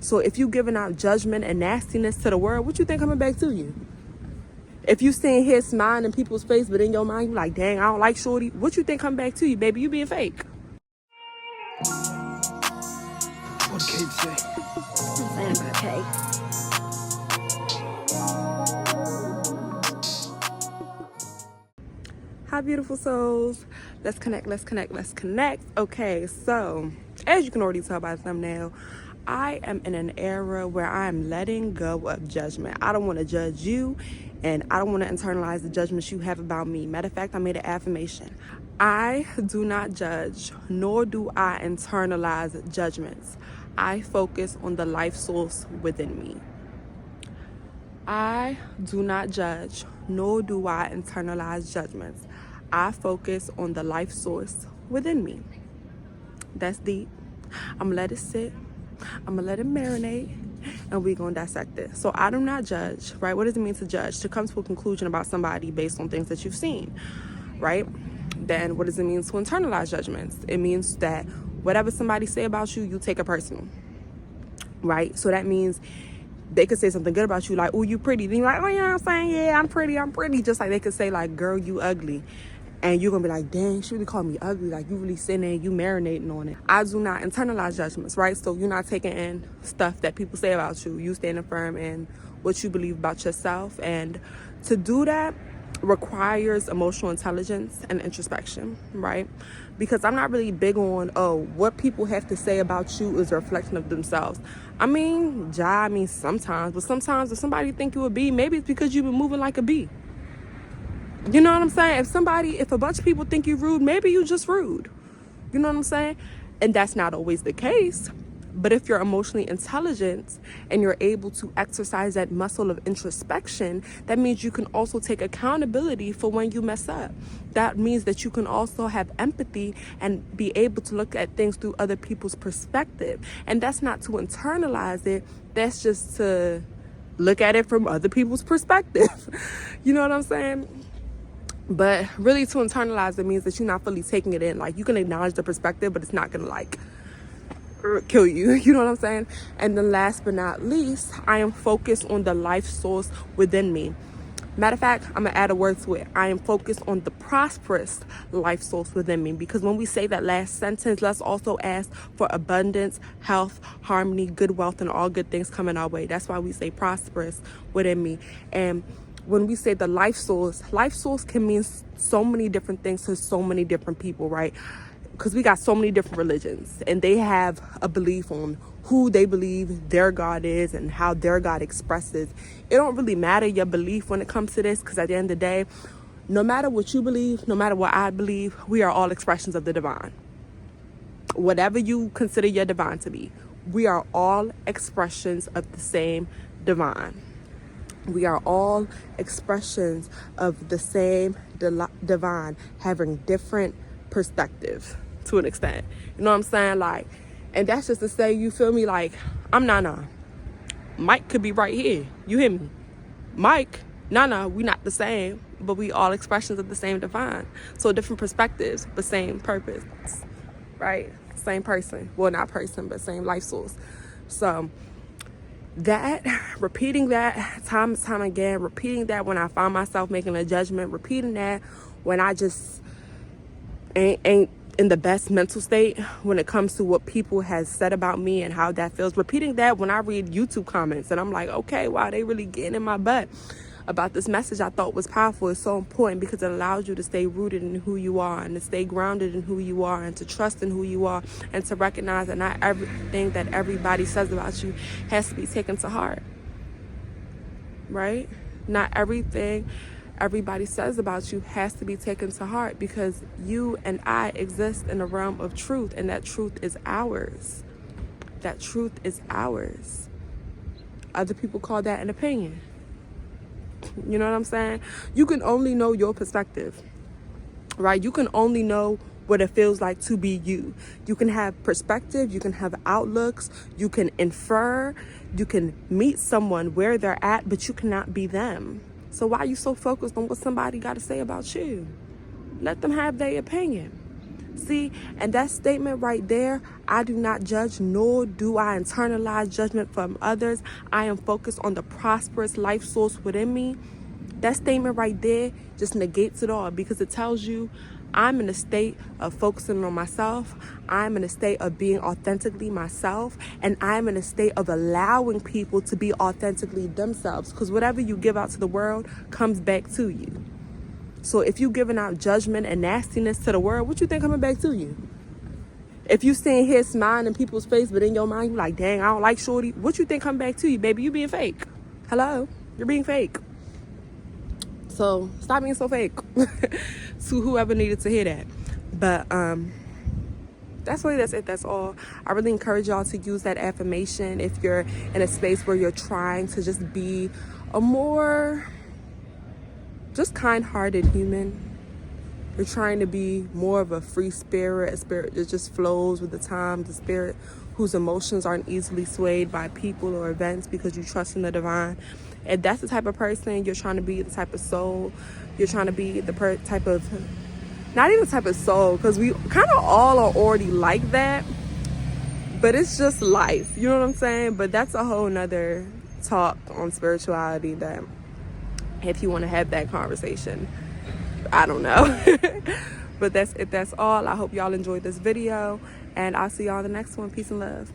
So if you giving out judgment and nastiness to the world, what you think coming back to you? If you sitting here smiling in people's face, but in your mind you like, dang, I don't like shorty, what you think come back to you, baby? You being fake. What Kate say? Saying about Kate. Hi, beautiful souls. Let's connect. Okay, so as you can already tell by the thumbnail, I am in an era where I am letting go of judgment. I don't want to judge you, and I don't want to internalize the judgments you have about me. Matter of fact, I made an affirmation. I do not judge, nor do I internalize judgments. I focus on the life source within me. I do not judge, nor do I internalize judgments. I focus on the life source within me. That's deep. I'm gonna let it sit. I'm gonna let it marinate, and we're gonna dissect it. So I do not judge, right? What does it mean to judge? To come to a conclusion about somebody based on things that you've seen, right? Then what does it mean to internalize judgments? It means that whatever somebody say about you, you take it personal, right? So that means they could say something good about you, like, oh, you pretty. Then you're like, oh, you know what I'm saying? Yeah, I'm pretty. Just like they could say, like, girl, you ugly. And you're going to be like, dang, she really called me ugly. Like, you really sitting there, you marinating on it. I do not internalize judgments, right? So you're not taking in stuff that people say about you. You standing firm in what you believe about yourself. And to do that requires emotional intelligence and introspection, right? Because I'm not really big on, oh, what people have to say about you is a reflection of themselves. I mean, sometimes. But sometimes if somebody think you a bee, maybe it's because you've been moving like a bee. You know what I'm saying? If a bunch of people think you're rude, maybe you just rude. You know what I'm saying? And that's not always the case. But if you're emotionally intelligent and you're able to exercise that muscle of introspection, that means you can also take accountability for when you mess up. That means that you can also have empathy and be able to look at things through other people's perspective. And that's not to internalize it. That's just to look at it from other people's perspective. You know what I'm saying? But really, to internalize it means that you're not fully taking it in. Like, you can acknowledge the perspective, but it's not gonna like kill you. You know what I'm saying? And then last but not least, I am focused on the life source within me. Matter of fact, I'm gonna add a word to it. I am focused on the prosperous life source within me, because when we say that last sentence, let's also ask for abundance, health, harmony, good wealth, and all good things coming our way. That's why we say prosperous within me. And when we say the life source can mean so many different things to so many different people, right? Because we got so many different religions, and they have a belief on who they believe their God is and how their God expresses. It don't really matter your belief when it comes to this, because at the end of the day, no matter what you believe, no matter what I believe, we are all expressions of the divine. Whatever you consider your divine to be, we are all expressions of the same divine. We are all expressions of the same divine, having different perspectives to an extent. You know what I'm saying? Like, and that's just to say, you feel me? Like, I'm Nana. Mike could be right here. You hear me? Mike, Nana, we not the same, but we all expressions of the same divine. So different perspectives, but same purpose, right? Same person. Well, not person, but same life source. So repeating that time and time again, repeating that when I find myself making a judgment, repeating that when I just ain't in the best mental state when it comes to what people has said about me and how that feels. Repeating that when I read YouTube comments and I'm like, okay, wow, they really getting in my butt about this message I thought was powerful. It's so important because it allows you to stay rooted in who you are and to stay grounded in who you are and to trust in who you are and to recognize that not everything that everybody says about you has to be taken to heart, right? Not everything everybody says about you has to be taken to heart, because you and I exist in a realm of truth, and that truth is ours. That truth is ours. Other people call that an opinion. You know what I'm saying? You can only know your perspective, right? You can only know what it feels like to be you. You can have perspective, you can have outlooks, you can infer, you can meet someone where they're at, but you cannot be them. So why are you so focused on what somebody got to say about you? Let them have their opinion. See, and that statement right there, I do not judge, nor do I internalize judgment from others. I am focused on the prosperous life source within me. That statement right there just negates it all, because it tells you I'm in a state of focusing on myself. I'm in a state of being authentically myself. And I'm in a state of allowing people to be authentically themselves. Because whatever you give out to the world comes back to you. So if you giving out judgment and nastiness to the world, what you think coming back to you? If you sitting here smiling in people's face, but in your mind you like, dang, I don't like shorty, what you think coming back to you, baby? You being fake. Hello? You're being fake. So stop being so fake. To whoever needed to hear that. But that's it. That's all. I really encourage y'all to use that affirmation if you're in a space where you're trying to just be a more just kind-hearted human. You're trying to be more of a free spirit, a spirit that just flows with the time, the spirit whose emotions aren't easily swayed by people or events because you trust in the divine. If that's the type of person, you're trying to be the type of soul, you're trying to be the type of, not even the type of soul, because we kind of all are already like that, but it's just life, you know what I'm saying? But that's a whole nother talk on spirituality, that if you want to have that conversation, I don't know. But that's it. That's all. I hope y'all enjoyed this video, and I'll see y'all in the next one. Peace and love.